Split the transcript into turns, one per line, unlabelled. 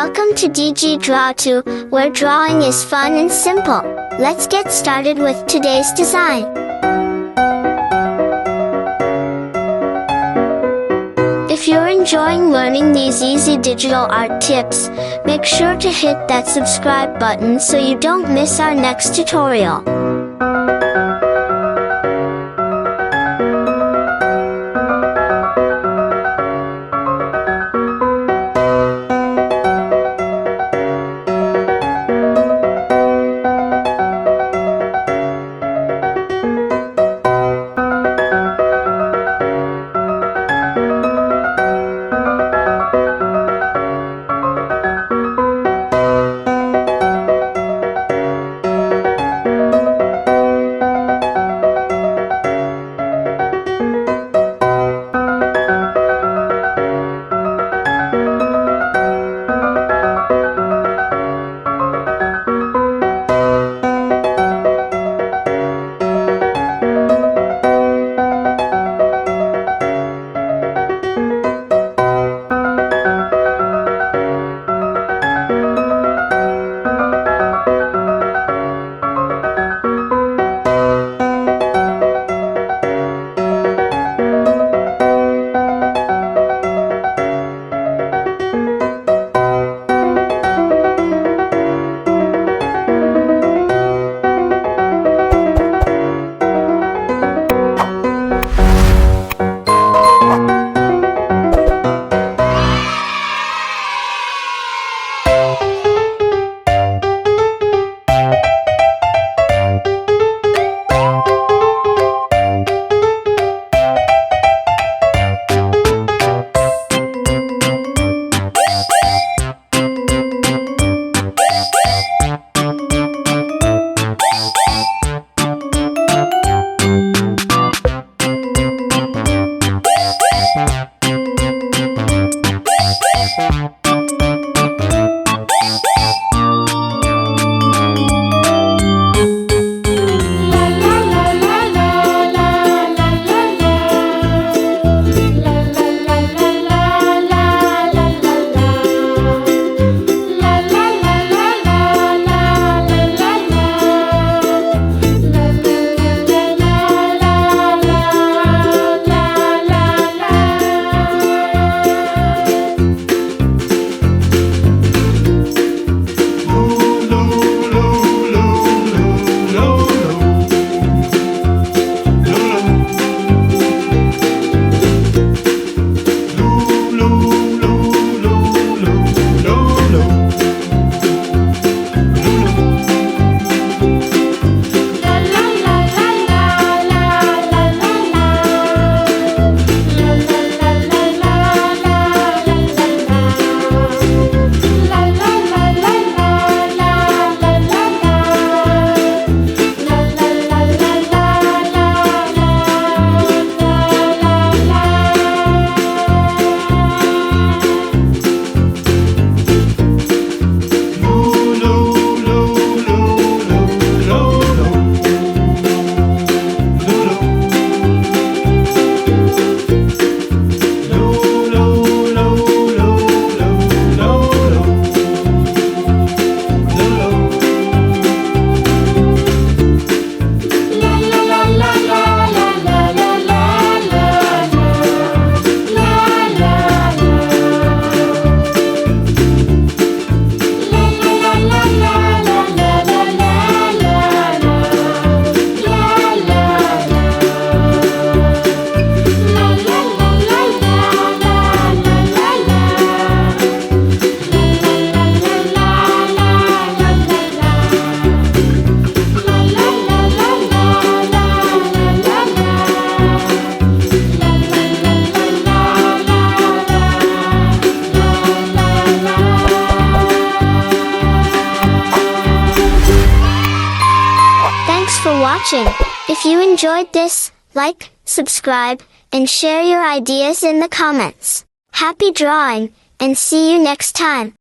Welcome to digidrawto, where drawing is fun and simple. Let's get started with today's design. If you're enjoying learning these easy digital art tips, make sure to hit that subscribe button so you don't miss our next tutorial. For watching. If you enjoyed this, like, subscribe, and share your ideas in the comments. Happy drawing, and see you next time.